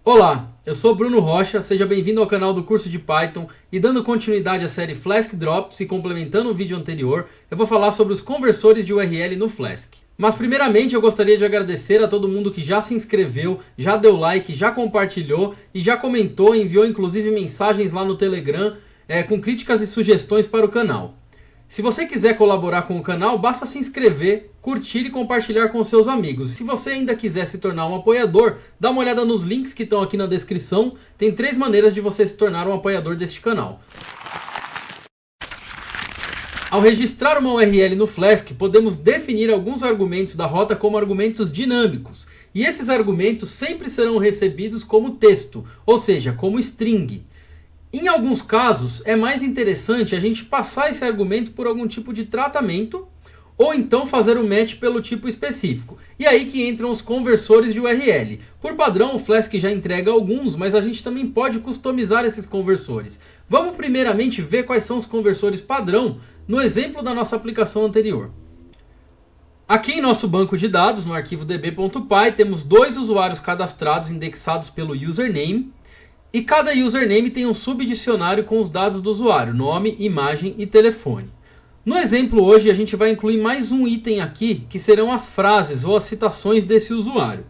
Olá, eu sou Bruno Rocha, seja bem-vindo ao canal do curso de Python e dando continuidade à série Flask Drops e complementando o vídeo anterior, eu vou falar sobre os conversores de URL no Flask. Mas primeiramente eu gostaria de agradecer a todo mundo que já se inscreveu, já deu like, já compartilhou e já comentou, enviou inclusive mensagens lá no Telegram com críticas e sugestões para o canal. Se você quiser colaborar com o canal, basta se inscrever, curtir e compartilhar com seus amigos. Se você ainda quiser se tornar um apoiador, dá uma olhada nos links que estão aqui na descrição. Tem 3 maneiras de você se tornar um apoiador deste canal. Ao registrar uma URL no Flask, podemos definir alguns argumentos da rota como argumentos dinâmicos. E esses argumentos sempre serão recebidos como texto, ou seja, como string. Em alguns casos, é mais interessante a gente passar esse argumento por algum tipo de tratamento ou então fazer o match pelo tipo específico. E aí que entram os conversores de URL. Por padrão, o Flask já entrega alguns, mas a gente também pode customizar esses conversores. Vamos primeiramente ver quais são os conversores padrão no exemplo da nossa aplicação anterior. Aqui em nosso banco de dados, no arquivo db.py, temos 2 usuários cadastrados indexados pelo username. E cada username tem um subdicionário com os dados do usuário, nome, imagem e telefone. No exemplo hoje a gente vai incluir mais um item aqui, que serão as frases ou as citações desse usuário.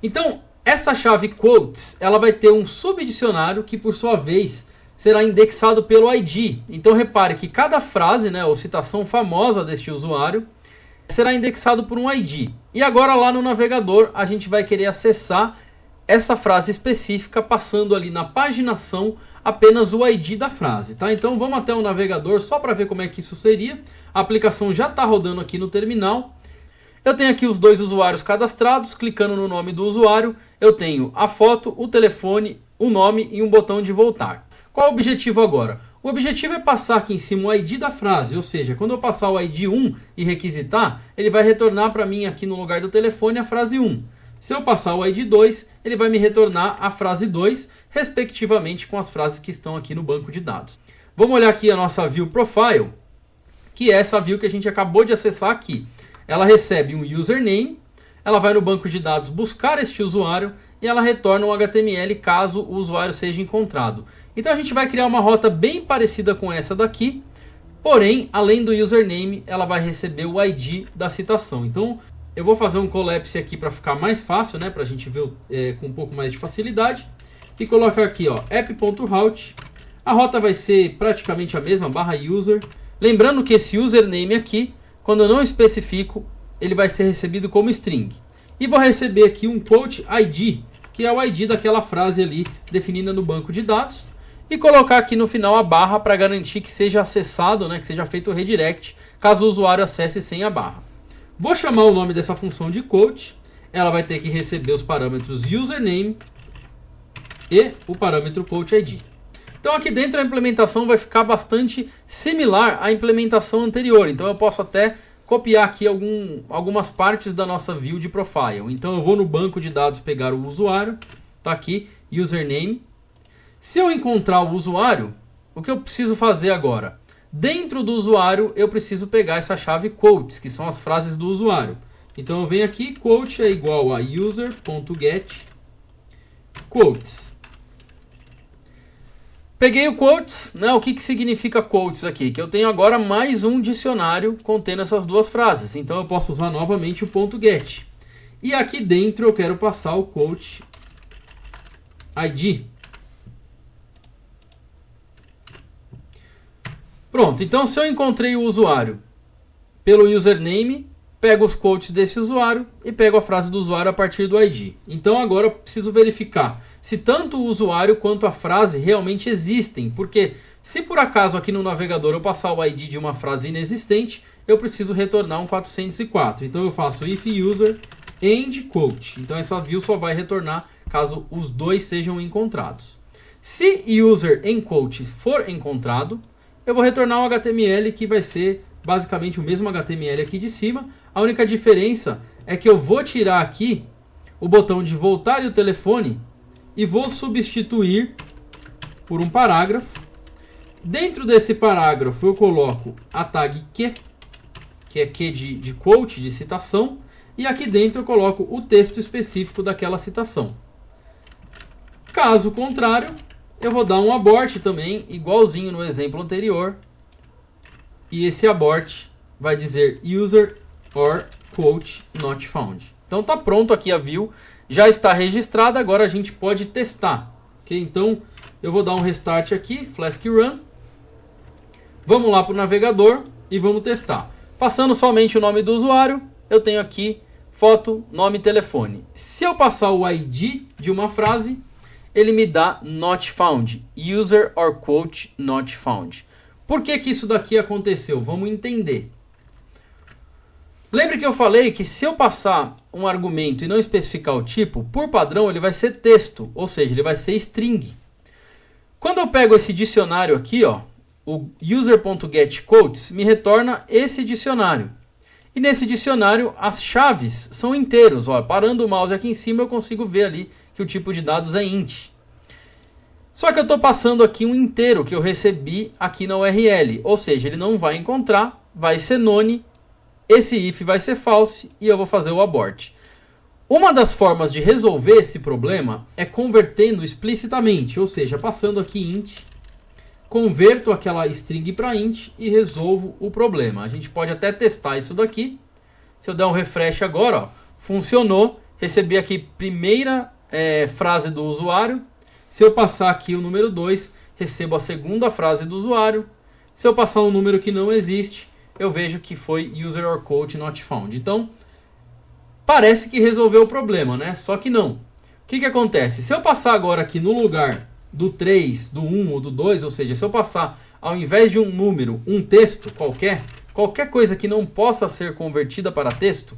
Então, essa chave quotes, ela vai ter um subdicionário que por sua vez será indexado pelo ID. Então repare que cada frase, ou citação famosa deste usuário, será indexado por um ID. E agora lá no navegador a gente vai querer acessar essa frase específica passando ali na paginação apenas o ID da frase, tá? Então vamos até o navegador só para ver como é que isso seria. A aplicação já está rodando aqui no terminal. Eu tenho aqui os 2 usuários cadastrados, clicando no nome do usuário, eu tenho a foto, o telefone, o nome e um botão de voltar. Qual é o objetivo agora? O objetivo é passar aqui em cima o ID da frase, ou seja, quando eu passar o ID 1 e requisitar, ele vai retornar para mim aqui no lugar do telefone a frase 1. Se eu passar o ID 2, ele vai me retornar a frase 2, respectivamente com as frases que estão aqui no banco de dados. Vamos olhar aqui a nossa view profile, que é essa view que a gente acabou de acessar aqui. Ela recebe um username, ela vai no banco de dados buscar este usuário e ela retorna um HTML caso o usuário seja encontrado. Então a gente vai criar uma rota bem parecida com essa daqui, porém, além do username, ela vai receber o ID da citação. Então, eu vou fazer um collapse aqui para ficar mais fácil, para a gente ver com um pouco mais de facilidade. E colocar aqui, app.route. A rota vai ser praticamente a mesma, /user. Lembrando que esse username aqui, quando eu não especifico, ele vai ser recebido como string. E vou receber aqui um quote ID, que é o ID daquela frase ali definida no banco de dados. E colocar aqui no final a barra para garantir que seja acessado, que seja feito o redirect, caso o usuário acesse sem a barra. Vou chamar o nome dessa função de quote. Ela vai ter que receber os parâmetros username e o parâmetro quote ID. Então aqui dentro a implementação vai ficar bastante similar à implementação anterior. Então eu posso até copiar aqui algumas partes da nossa view de profile. Então eu vou no banco de dados pegar o usuário. Está aqui, username. Se eu encontrar o usuário, o que eu preciso fazer agora? Dentro do usuário, eu preciso pegar essa chave quotes, que são as frases do usuário. Então eu venho aqui, quote é igual a user.get quotes. Peguei o quotes, o que significa quotes aqui? Que eu tenho agora mais um dicionário contendo essas 2 frases. Então eu posso usar novamente o .get. E aqui dentro eu quero passar o quote ID. Pronto, então se eu encontrei o usuário pelo username, pego os quotes desse usuário e pego a frase do usuário a partir do ID. Então agora eu preciso verificar se tanto o usuário quanto a frase realmente existem, porque se por acaso aqui no navegador eu passar o ID de uma frase inexistente, eu preciso retornar um 404. Então eu faço if user and quote. Então essa view só vai retornar caso os 2 sejam encontrados. Se user and quote for encontrado, eu vou retornar um HTML que vai ser basicamente o mesmo HTML aqui de cima. A única diferença é que eu vou tirar aqui o botão de voltar e o telefone e vou substituir por um parágrafo. Dentro desse parágrafo eu coloco a tag que é que de quote, de citação. E aqui dentro eu coloco o texto específico daquela citação. Caso contrário, eu vou dar um abort também, igualzinho no exemplo anterior. E esse abort vai dizer user or quote not found. Então tá pronto aqui a view, já está registrada, agora a gente pode testar. Okay? Então eu vou dar um restart aqui, Flask Run. Vamos lá para o navegador e vamos testar. Passando somente o nome do usuário, eu tenho aqui foto, nome e telefone. Se eu passar o ID de uma frase, ele me dá not found, user or quote not found. Por que que isso daqui aconteceu? Vamos entender. Lembre que eu falei que se eu passar um argumento e não especificar o tipo, por padrão ele vai ser texto, ou seja, ele vai ser string. Quando eu pego esse dicionário aqui, ó, o user.getQuotes me retorna esse dicionário. E nesse dicionário as chaves são inteiros. Ó, parando o mouse aqui em cima eu consigo ver ali que o tipo de dados é int. Só que eu estou passando aqui um inteiro que eu recebi aqui na URL. Ou seja, ele não vai encontrar, vai ser none, esse if vai ser false e eu vou fazer o abort. Uma das formas de resolver esse problema é convertendo explicitamente. Ou seja, passando aqui int, converto aquela string para int e resolvo o problema. A gente pode até testar isso daqui. Se eu der um refresh agora, ó, funcionou. Recebi aqui primeira frase do usuário. Se eu passar aqui o número 2, recebo a segunda frase do usuário. Se eu passar um número que não existe, eu vejo que foi user or quote not found. Então, parece que resolveu o problema, né? Só que não. O que que acontece? Se eu passar agora aqui no lugar do 3, do 1 ou do 2, ou seja, se eu passar ao invés de um número, um texto qualquer coisa que não possa ser convertida para texto,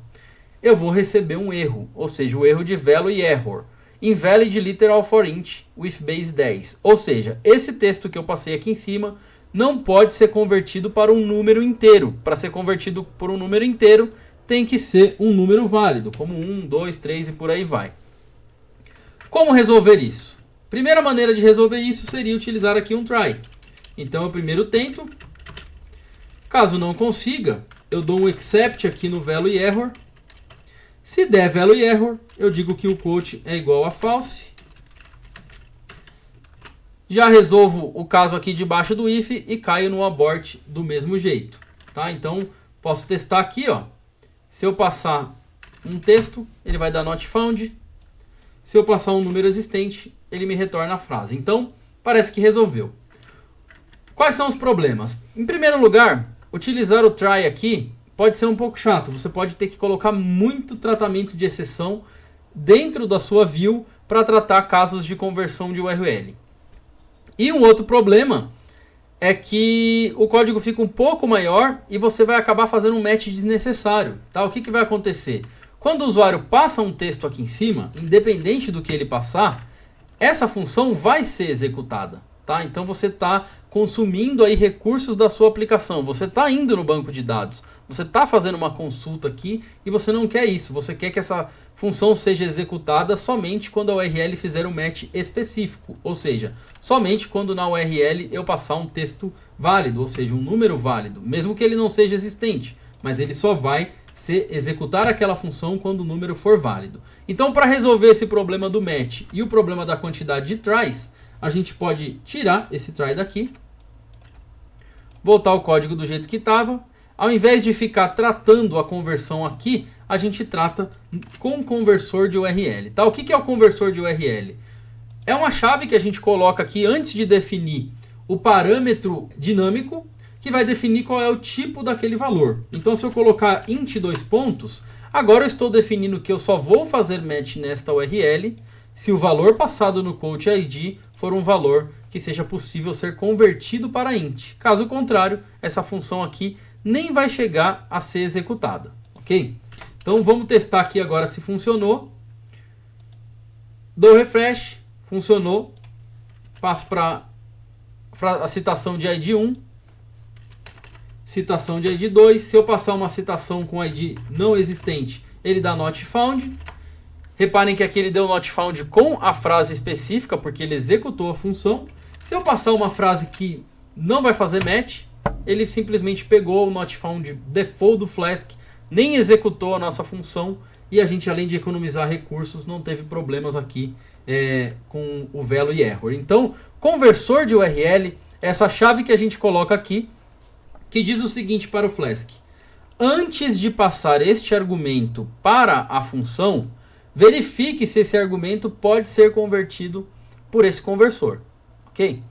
eu vou receber um erro, ou seja, o erro de value error. Invalid literal for int with base 10. Ou seja, esse texto que eu passei aqui em cima não pode ser convertido para um número inteiro. Para ser convertido por um número inteiro, tem que ser um número válido, como 1, 2, 3 e por aí vai. Como resolver isso? Primeira maneira de resolver isso seria utilizar aqui um try. Então eu primeiro tento. Caso não consiga, eu dou um except aqui no value error. Se der value error, eu digo que o quote é igual a false. Já resolvo o caso aqui debaixo do if e caio no abort do mesmo jeito. Tá? Então, posso testar aqui. Ó. Se eu passar um texto, ele vai dar not found. Se eu passar um número existente, ele me retorna a frase. Então, parece que resolveu. Quais são os problemas? Em primeiro lugar, utilizar o try aqui pode ser um pouco chato. Você pode ter que colocar muito tratamento de exceção dentro da sua view para tratar casos de conversão de URL. E um outro problema é que o código fica um pouco maior e você vai acabar fazendo um match desnecessário. Tá? O que que vai acontecer? Quando o usuário passa um texto aqui em cima, independente do que ele passar, essa função vai ser executada. Tá? Então você está consumindo aí recursos da sua aplicação. Você está indo no banco de dados. Você está fazendo uma consulta aqui e você não quer isso. Você quer que essa função seja executada somente quando a URL fizer um match específico. Ou seja, somente quando na URL eu passar um texto válido, ou seja, um número válido. Mesmo que ele não seja existente. Mas ele só vai executar aquela função quando o número for válido. Então, para resolver esse problema do match e o problema da quantidade de tries, a gente pode tirar esse try daqui, voltar o código do jeito que estava. Ao invés de ficar tratando a conversão aqui, a gente trata com conversor de URL. Tá? O que é o conversor de URL? É uma chave que a gente coloca aqui antes de definir o parâmetro dinâmico, que vai definir qual é o tipo daquele valor. Então, se eu colocar int 2 pontos, agora eu estou definindo que eu só vou fazer match nesta URL se o valor passado no quote ID for um valor que seja possível ser convertido para int. Caso contrário, essa função aqui nem vai chegar a ser executada. Ok? Então vamos testar aqui agora se funcionou. Dou refresh, funcionou. Passo para a citação de ID 1. Citação de ID 2. Se eu passar uma citação com ID não existente, ele dá not found. Reparem que aqui ele deu not found com a frase específica, porque ele executou a função. Se eu passar uma frase que não vai fazer match, ele simplesmente pegou o not found default do Flask, nem executou a nossa função e a gente, além de economizar recursos, não teve problemas aqui com o velo e error. Então, conversor de URL é essa chave que a gente coloca aqui, que diz o seguinte para o Flask: antes de passar este argumento para a função, verifique se esse argumento pode ser convertido por esse conversor. Ok?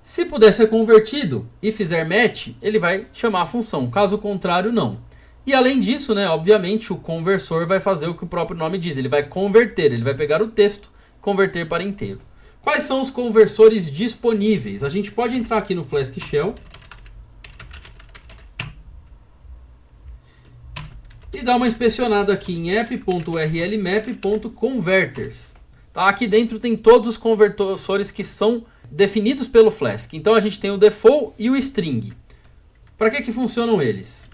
Se puder ser convertido e fizer match, ele vai chamar a função. Caso contrário, não. E além disso, né, obviamente, o conversor vai fazer o que o próprio nome diz. Ele vai converter, ele vai pegar o texto e converter para inteiro. Quais são os conversores disponíveis? A gente pode entrar aqui no Flask Shell e dar uma inspecionada aqui em app.urlmap.converters. Tá? Aqui dentro tem todos os conversores que são definidos pelo Flask. Então a gente tem o default e o string. Para que funcionam eles?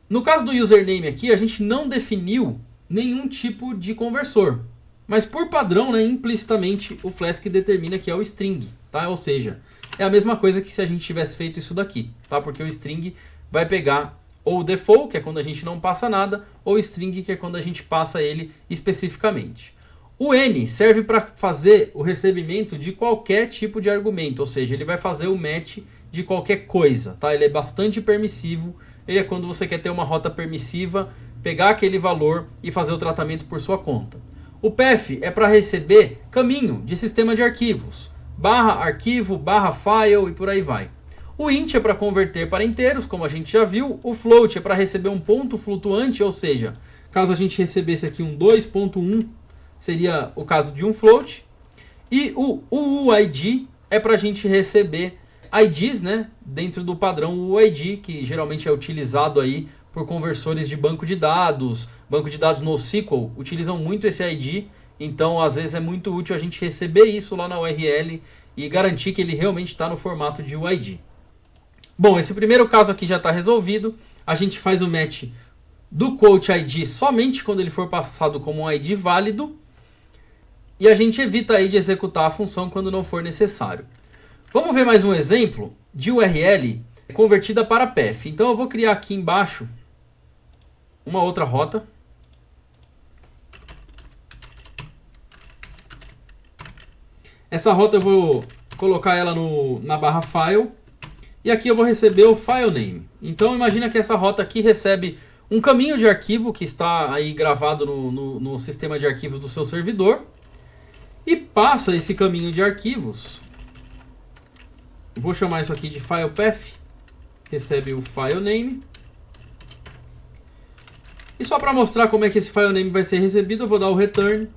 No caso do username aqui, a gente não definiu nenhum tipo de conversor. Mas por padrão, né, implicitamente, o Flask determina que é o string. Tá? Ou seja, é a mesma coisa que se a gente tivesse feito isso daqui. Tá? Porque o string vai pegar ou o default, que é quando a gente não passa nada, ou o string, que é quando a gente passa ele especificamente. O N serve para fazer o recebimento de qualquer tipo de argumento, ou seja, ele vai fazer o match de qualquer coisa, tá? Ele é bastante permissivo, ele é quando você quer ter uma rota permissiva, pegar aquele valor e fazer o tratamento por sua conta. O path é para receber caminho de sistema de arquivos, barra arquivo, barra file e por aí vai. O int é para converter para inteiros, como a gente já viu. O float é para receber um ponto flutuante, ou seja, caso a gente recebesse aqui um 2.1, seria o caso de um float. E o UUID é para a gente receber IDs, né, dentro do padrão UUID, que geralmente é utilizado aí por conversores de banco de dados NoSQL, utilizam muito esse ID, então às vezes é muito útil a gente receber isso lá na URL e garantir que ele realmente está no formato de UID. Bom, esse primeiro caso aqui já está resolvido. A gente faz o match do quote ID somente quando ele for passado como um ID válido. E a gente evita aí de executar a função quando não for necessário. Vamos ver mais um exemplo de URL convertida para path. Então eu vou criar aqui embaixo uma outra rota. Essa rota eu vou colocar ela na barra file. E aqui eu vou receber o file name. Então imagina que essa rota aqui recebe um caminho de arquivo que está aí gravado no sistema de arquivos do seu servidor. E passa esse caminho de arquivos. Vou chamar isso aqui de file path. Recebe o file name. E só para mostrar como é que esse file name vai ser recebido, eu vou dar o return.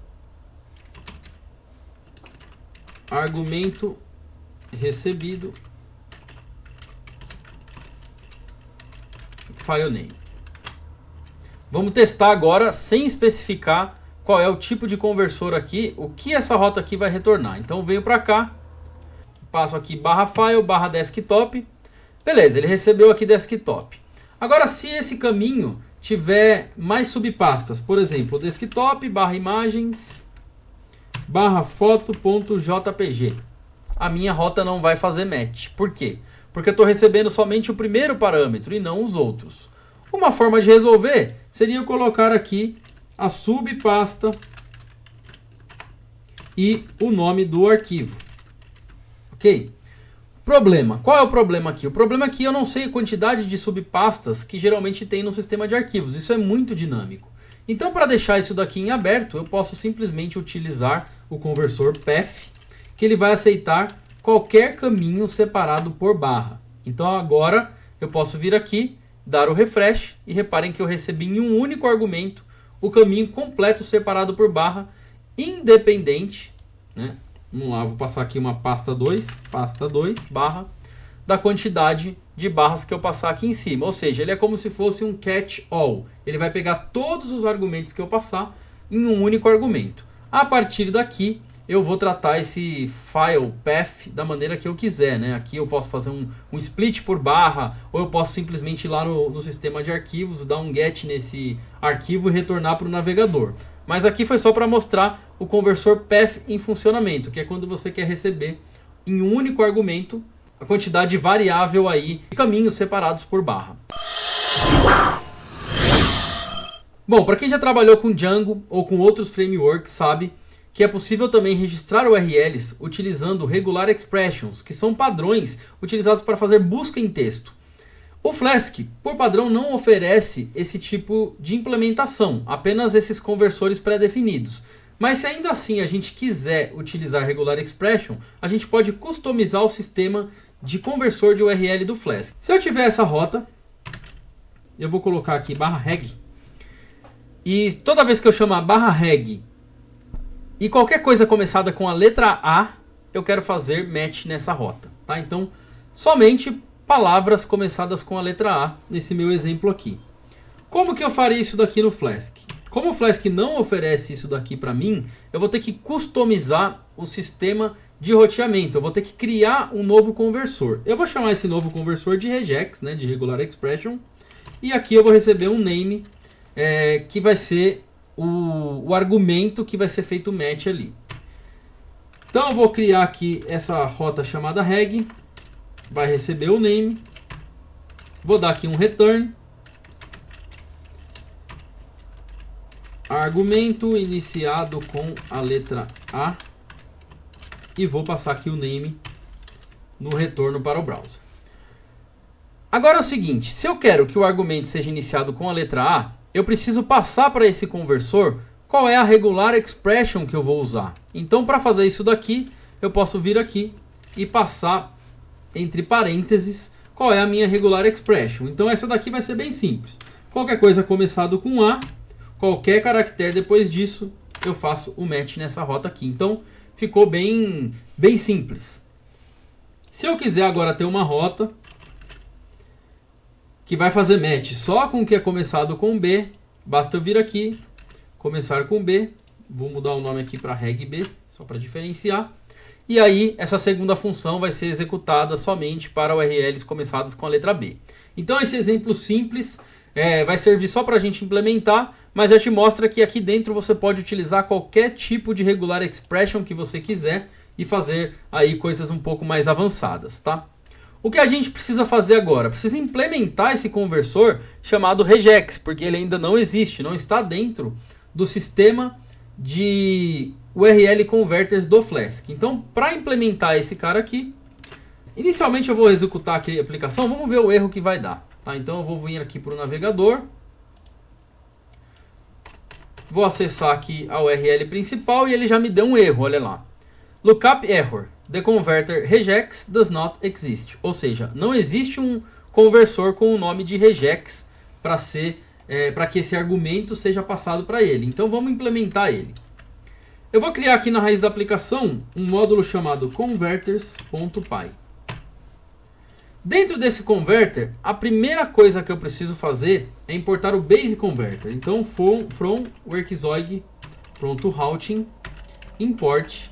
Argumento recebido. File name. Vamos testar agora sem especificar qual é o tipo de conversor aqui, o que essa rota aqui vai retornar. Então venho para cá, passo aqui barra file, barra desktop. Beleza, ele recebeu aqui desktop. Agora se esse caminho tiver mais subpastas, por exemplo, desktop, barra imagens, barra foto.jpg, a minha rota não vai fazer match. Por quê? Porque eu estou recebendo somente o primeiro parâmetro e não os outros. Uma forma de resolver seria eu colocar aqui a subpasta e o nome do arquivo. Ok? Problema. Qual é o problema aqui? O problema é que eu não sei a quantidade de subpastas que geralmente tem no sistema de arquivos. Isso é muito dinâmico. Então, para deixar isso daqui em aberto, eu posso simplesmente utilizar o conversor path, que ele vai aceitar qualquer caminho separado por barra. Então agora eu posso vir aqui, dar o refresh e reparem que eu recebi em um único argumento o caminho completo separado por barra, independente, né? Vamos lá, vou passar aqui uma pasta 2, barra, da quantidade de barras que eu passar aqui em cima. Ou seja, ele é como se fosse um catch-all. Ele vai pegar todos os argumentos que eu passar em um único argumento. A partir daqui, eu vou tratar esse file path da maneira que eu quiser, né? Aqui eu posso fazer um split por barra, ou eu posso simplesmente ir lá no sistema de arquivos, dar um get nesse arquivo e retornar para o navegador. Mas aqui foi só para mostrar o conversor path em funcionamento, que é quando você quer receber em um único argumento a quantidade variável aí de caminhos separados por barra. Bom, para quem já trabalhou com Django ou com outros frameworks sabe que é possível também registrar URLs utilizando regular expressions, que são padrões utilizados para fazer busca em texto. O Flask, por padrão, não oferece esse tipo de implementação, apenas esses conversores pré-definidos. Mas se ainda assim a gente quiser utilizar regular expression, a gente pode customizar o sistema de conversor de URL do Flask. Se eu tiver essa rota, eu vou colocar aqui /reg. E toda vez que eu chamar /reg e qualquer coisa começada com a letra A, eu quero fazer match nessa rota. Tá? Então, somente palavras começadas com a letra A, nesse meu exemplo aqui. Como que eu faria isso daqui no Flask? Como o Flask não oferece isso daqui para mim, eu vou ter que customizar o sistema de roteamento. Eu vou ter que criar um novo conversor. Eu vou chamar esse novo conversor de regex, né, de regular expression. E aqui eu vou receber um name que vai ser o argumento que vai ser feito o match ali. Então eu vou criar aqui essa rota chamada reg. Vai receber o name. Vou dar aqui um return. Argumento iniciado com a letra A. E vou passar aqui o name no retorno para o browser. Agora é o seguinte, se eu quero que o argumento seja iniciado com a letra A, eu preciso passar para esse conversor qual é a regular expression que eu vou usar. Então, para fazer isso daqui, eu posso vir aqui e passar entre parênteses qual é a minha regular expression. Então, essa daqui vai ser bem simples. Qualquer coisa começado com A, qualquer caractere depois disso, eu faço o match nessa rota aqui. Então, ficou bem simples. Se eu quiser agora ter uma rota que vai fazer match só com o que é começado com B, basta eu vir aqui, começar com B, vou mudar o nome aqui para regB, só para diferenciar. E aí, essa segunda função vai ser executada somente para URLs começadas com a letra B. Então, esse exemplo simples vai servir só para a gente implementar, mas já te mostra que aqui dentro você pode utilizar qualquer tipo de regular expression que você quiser e fazer aí coisas um pouco mais avançadas, tá? O que a gente precisa fazer agora? Precisa implementar esse conversor chamado regex, porque ele ainda não existe, não está dentro do sistema de URL converters do Flask. Então, para implementar esse cara aqui, inicialmente eu vou executar aqui a aplicação, vamos ver o erro que vai dar. Tá? Então eu vou vir aqui para o navegador, vou acessar aqui a URL principal e ele já me deu um erro, olha lá. Lookup error, the converter regex does not exist. Ou seja, não existe um conversor com o nome de regex para que esse argumento seja passado para ele. Então vamos implementar ele. Eu vou criar aqui na raiz da aplicação um módulo chamado converters.py. Dentro desse converter, a primeira coisa que eu preciso fazer é importar o base converter. Então from workzoig.routing import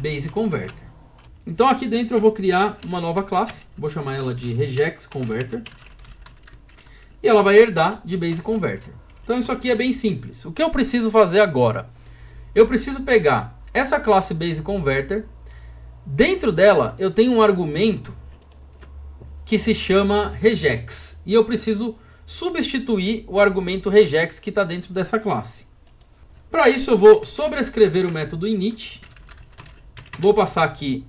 base converter. Então aqui dentro eu vou criar uma nova classe, vou chamar ela de regex converter. E ela vai herdar de base converter. Então isso aqui é bem simples. O que eu preciso fazer agora? Eu preciso pegar essa classe base converter. Dentro dela eu tenho um argumento que se chama regex. E eu preciso substituir o argumento regex que está dentro dessa classe. Para isso eu vou sobrescrever o método init. Vou passar aqui,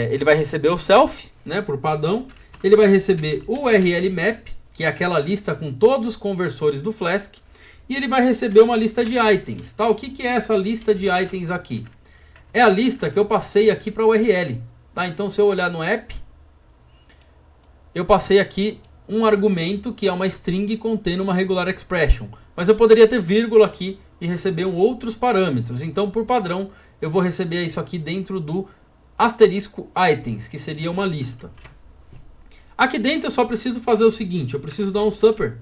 ele vai receber o self, né, por padrão. Ele vai receber o URL map, que é aquela lista com todos os conversores do Flask. E ele vai receber uma lista de itens. Tá? O que é essa lista de itens aqui? É a lista que eu passei aqui para o URL. Tá? Então, se eu olhar no app, eu passei aqui um argumento que é uma string contendo uma regular expression. Mas eu poderia ter vírgula aqui e receber outros parâmetros. Então, por padrão, eu vou receber isso aqui dentro do asterisco items, que seria uma lista. Aqui dentro eu só preciso fazer o seguinte, eu preciso dar um supper,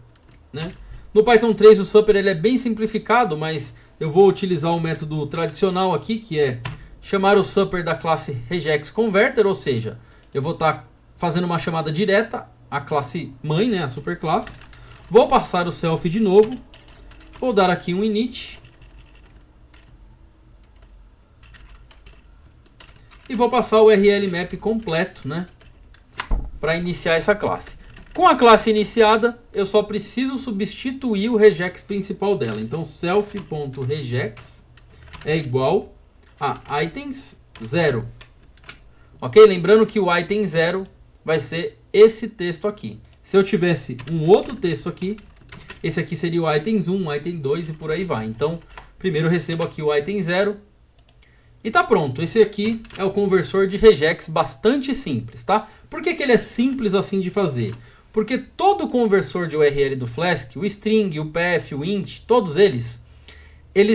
né? No Python 3 o supper ele é bem simplificado, mas eu vou utilizar um método tradicional aqui, que é chamar o supper da classe regexConverter, ou seja, eu vou estar fazendo uma chamada direta à classe mãe, né, a superclasse. Vou passar o self de novo, vou dar aqui um init. E vou passar o URL map completo, né, para iniciar essa classe. Com a classe iniciada, eu só preciso substituir o regex principal dela. Então, self.regex é igual a items 0. Ok? Lembrando que o item 0 vai ser esse texto aqui. Se eu tivesse um outro texto aqui, esse aqui seria o items 1, o item 2 e por aí vai. Então, primeiro eu recebo aqui o item 0 e tá pronto. Esse aqui é o conversor de regex bastante simples, tá? Por que que ele é simples assim de fazer? Porque todo conversor de URL do Flask, o string, o path, o int, todos eles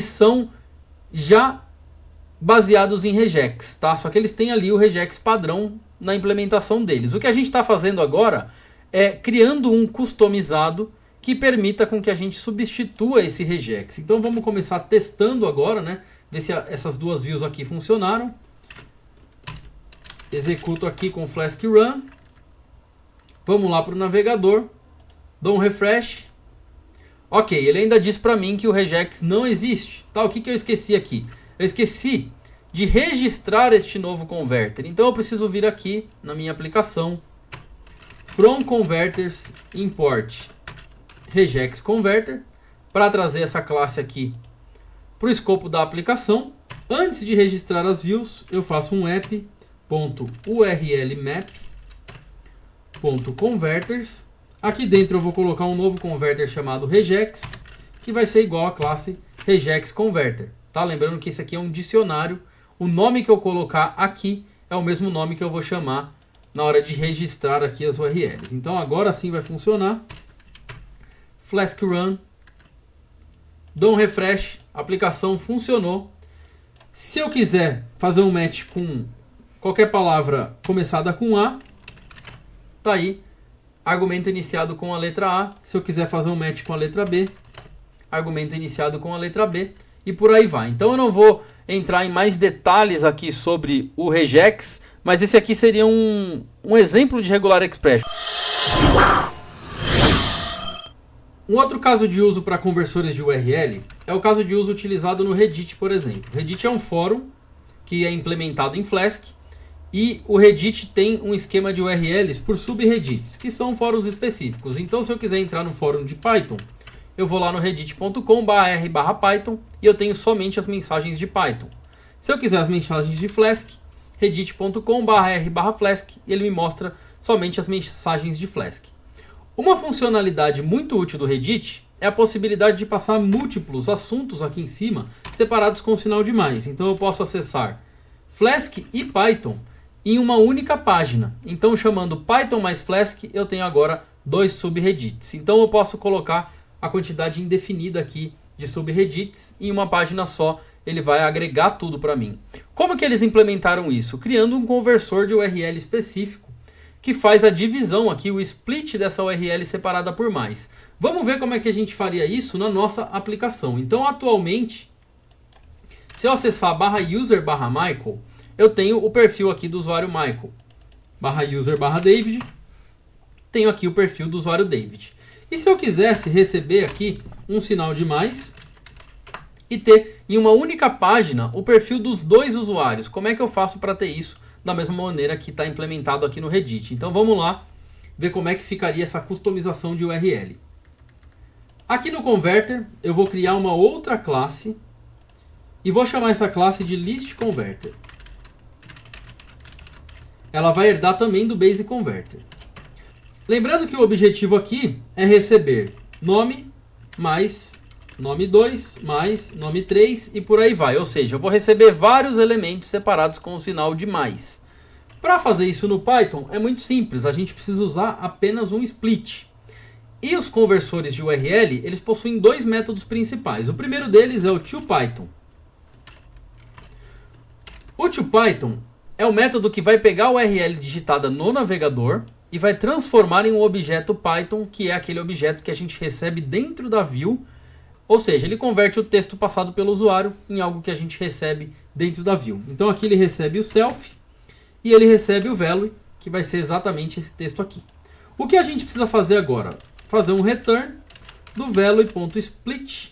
são já baseados em regex, tá? Só que eles têm ali o regex padrão na implementação deles. O que a gente está fazendo agora é criando um customizado que permita com que a gente substitua esse regex. Então vamos começar testando agora, né? Ver se essas duas views aqui funcionaram. Executo aqui com Flask Run. Vamos lá para o navegador. Dou um refresh. Ok, ele ainda diz para mim que o regex não existe. Tá, o que que eu esqueci aqui? Eu esqueci de registrar este novo converter. Então eu preciso vir aqui na minha aplicação. From converters import regex converter. Para trazer essa classe aqui para o escopo da aplicação. Antes de registrar as views, eu faço um app.urlmap.converters. Aqui dentro eu vou colocar um novo converter chamado regex, que vai ser igual à classe regex converter. Tá? Lembrando que esse aqui é um dicionário. O nome que eu colocar aqui é o mesmo nome que eu vou chamar na hora de registrar aqui as URLs. Então agora sim vai funcionar. Flask Run. Dou um refresh. A aplicação funcionou. Se eu quiser fazer um match com qualquer palavra começada com A, tá aí. Argumento iniciado com a letra A. Se eu quiser fazer um match com a letra B, argumento iniciado com a letra B. E por aí vai. Então eu não vou entrar em mais detalhes aqui sobre o regex, mas esse aqui seria um exemplo de regular expression. Um outro caso de uso para conversores de URL é o caso de uso utilizado no Reddit, por exemplo. O Reddit é um fórum que é implementado em Flask e o Reddit tem um esquema de URLs por subreddits, que são fóruns específicos. Então se eu quiser entrar no fórum de Python, eu vou lá no reddit.com/r/python e eu tenho somente as mensagens de Python. Se eu quiser as mensagens de Flask, reddit.com/r/flask e ele me mostra somente as mensagens de Flask. Uma funcionalidade muito útil do Reddit é a possibilidade de passar múltiplos assuntos aqui em cima, separados com sinal de mais. Então eu posso acessar Flask e Python em uma única página. Então chamando Python mais Flask, eu tenho agora 2 subreddits. Então eu posso colocar a quantidade indefinida aqui de subreddits em uma página só, ele vai agregar tudo para mim. Como que eles implementaram isso? Criando um conversor de URL específico que faz a divisão aqui, o split dessa URL separada por mais. Vamos ver como é que a gente faria isso na nossa aplicação. Então atualmente, se eu acessar /user/Michael, eu tenho o perfil aqui do usuário Michael. /user/David, tenho aqui o perfil do usuário David. E se eu quisesse receber aqui um sinal de mais e ter em uma única página o perfil dos 2 usuários, como é que eu faço para ter isso da mesma maneira que está implementado aqui no Reddit? Então vamos lá ver como é que ficaria essa customização de URL. Aqui no Converter eu vou criar uma outra classe e vou chamar essa classe de ListConverter. Ela vai herdar também do Base Converter. Lembrando que o objetivo aqui é receber nome mais nome 2 mais nome 3 e por aí vai. Ou seja, eu vou receber vários elementos separados com o sinal de mais. Para fazer isso no Python é muito simples. A gente precisa usar apenas um split. E os conversores de URL, eles possuem 2 métodos principais. O primeiro deles é o toPython. O toPython é o método que vai pegar a URL digitada no navegador e vai transformar em um objeto Python, que é aquele objeto que a gente recebe dentro da view. Ou seja, ele converte o texto passado pelo usuário em algo que a gente recebe dentro da view. Então aqui ele recebe o self e ele recebe o value, que vai ser exatamente esse texto aqui. O que a gente precisa fazer agora? Fazer um return do value.split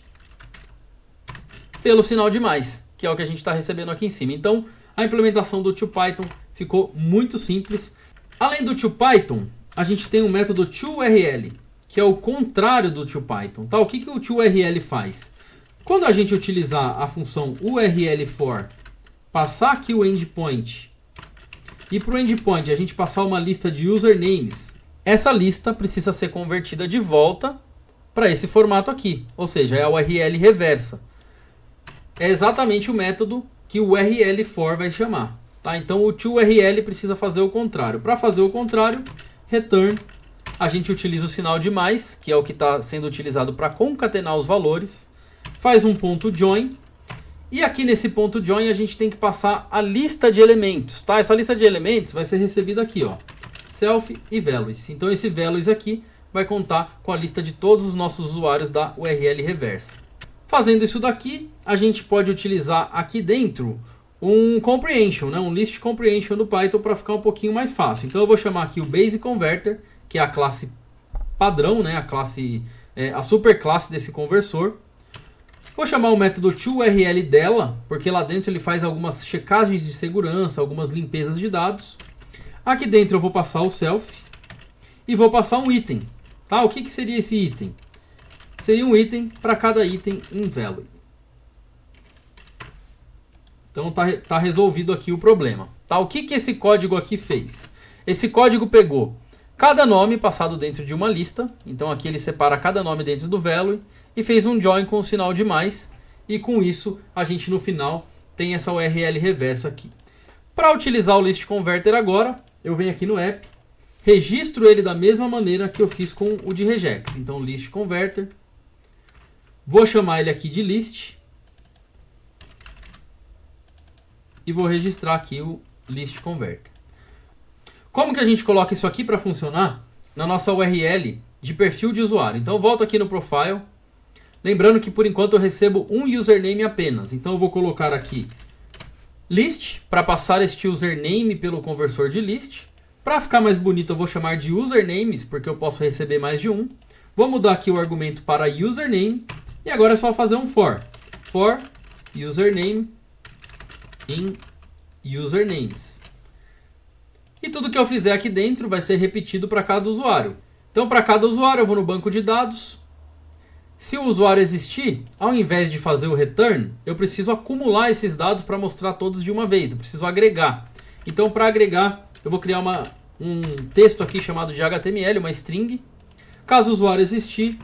pelo sinal de mais, que é o que a gente está recebendo aqui em cima. Então a implementação do toPython ficou muito simples. Além do toPython, a gente tem o método toURL, que é o contrário do toPython. Tá? O que o toURL faz? Quando a gente utilizar a função url_for, passar aqui o endpoint, e para o endpoint a gente passar uma lista de usernames, essa lista precisa ser convertida de volta para esse formato aqui, ou seja, é a URL reversa. É exatamente o método que o url_for vai chamar. Tá? Então o toURL precisa fazer o contrário. Para fazer o contrário, return, a gente utiliza o sinal de mais, que é o que está sendo utilizado para concatenar os valores, faz um ponto join, e aqui nesse ponto join a gente tem que passar a lista de elementos. Tá? Essa lista de elementos vai ser recebida aqui, ó, self e values. Então esse values aqui vai contar com a lista de todos os nossos usuários da URL reversa. Fazendo isso daqui, a gente pode utilizar aqui dentro um comprehension, né? Um list comprehension do Python para ficar um pouquinho mais fácil. Então eu vou chamar aqui o base converter, que é a classe padrão, né? A superclasse desse conversor. Vou chamar o método toURL dela, porque lá dentro ele faz algumas checagens de segurança, algumas limpezas de dados. Aqui dentro eu vou passar o self e vou passar um item. Tá? O que seria esse item? Seria um item para cada item em value. Então tá resolvido aqui o problema. Tá? O que esse código aqui fez? Esse código pegou cada nome passado dentro de uma lista. Então aqui ele separa cada nome dentro do value e fez um join com o sinal de mais. E com isso a gente no final tem essa URL reversa aqui. Para utilizar o list converter agora, eu venho aqui no app, registro ele da mesma maneira que eu fiz com o de regex. Então list converter, vou chamar ele aqui de list e vou registrar aqui o list converter. Como que a gente coloca isso aqui para funcionar? Na nossa URL de perfil de usuário. Então eu volto aqui no profile, lembrando que por enquanto eu recebo um username apenas. Então eu vou colocar aqui list para passar este username pelo conversor de list. Para ficar mais bonito eu vou chamar de usernames, porque eu posso receber mais de um. Vou mudar aqui o argumento para username e agora é só fazer um for username in usernames. E tudo que eu fizer aqui dentro vai ser repetido para cada usuário. Então para cada usuário eu vou no banco de dados. Se o usuário existir, ao invés de fazer o return, eu preciso acumular esses dados para mostrar todos de uma vez. Eu preciso agregar. Então para agregar eu vou criar um texto aqui chamado de HTML, uma string. Caso o usuário existir,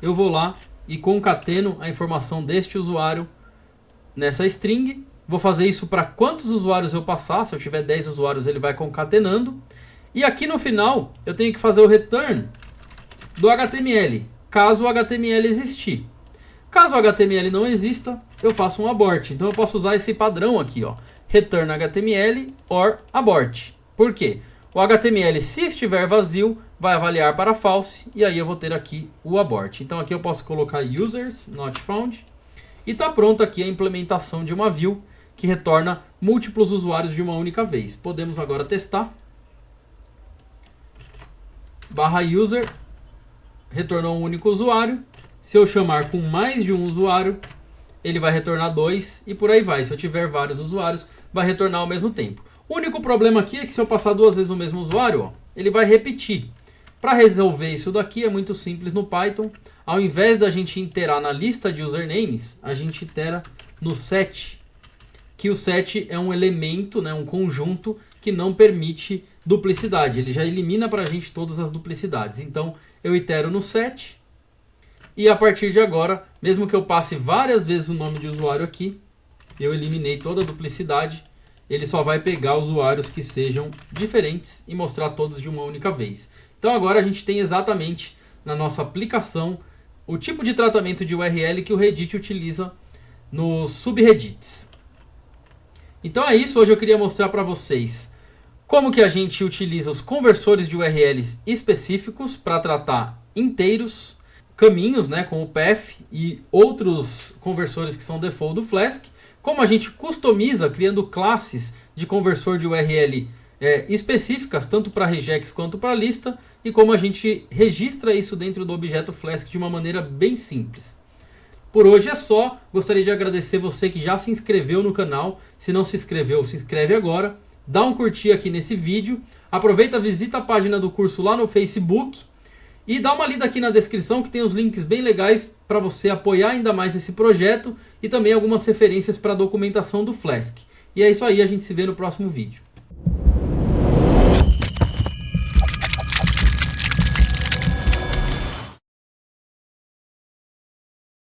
eu vou lá e concateno a informação deste usuário nessa string. Vou fazer isso para quantos usuários eu passar. Se eu tiver 10 usuários, ele vai concatenando. E aqui no final, eu tenho que fazer o return do HTML, caso o HTML existir. Caso o HTML não exista, eu faço um abort. Então eu posso usar esse padrão aqui, ó, return HTML or abort. Por quê? O HTML, se estiver vazio, vai avaliar para false e aí eu vou ter aqui o abort. Então aqui eu posso colocar users not found e está pronta aqui a implementação de uma view que retorna múltiplos usuários de uma única vez. Podemos agora testar. /user retornou um único usuário. Se eu chamar com mais de um usuário, ele vai retornar 2 e por aí vai. Se eu tiver vários usuários, vai retornar ao mesmo tempo. O único problema aqui é que se eu passar 2 vezes o mesmo usuário, ó, ele vai repetir. Para resolver isso daqui é muito simples no Python. Ao invés da gente iterar na lista de usernames, a gente itera no set. Que o set é um elemento, né, um conjunto que não permite duplicidade. Ele já elimina para a gente todas as duplicidades. Então eu itero no set. E a partir de agora, mesmo que eu passe várias vezes o nome de usuário aqui, eu eliminei toda a duplicidade. Ele só vai pegar usuários que sejam diferentes e mostrar todos de uma única vez. Então agora a gente tem exatamente na nossa aplicação o tipo de tratamento de URL que o Reddit utiliza nos subreddits. Então é isso, hoje eu queria mostrar para vocês como que a gente utiliza os conversores de URLs específicos para tratar inteiros, caminhos, né, como o path e outros conversores que são default do Flask, como a gente customiza criando classes de conversor de URL específicas, tanto para regex quanto para lista, e como a gente registra isso dentro do objeto Flask de uma maneira bem simples. Por hoje é só, gostaria de agradecer você que já se inscreveu no canal. Se não se inscreveu, se inscreve agora. dá um curtir aqui nesse vídeo, aproveita, visita a página do curso lá no Facebook e dá uma lida aqui na descrição que tem os links bem legais para você apoiar ainda mais esse projeto e também algumas referências para a documentação do Flask. E é isso aí, a gente se vê no próximo vídeo.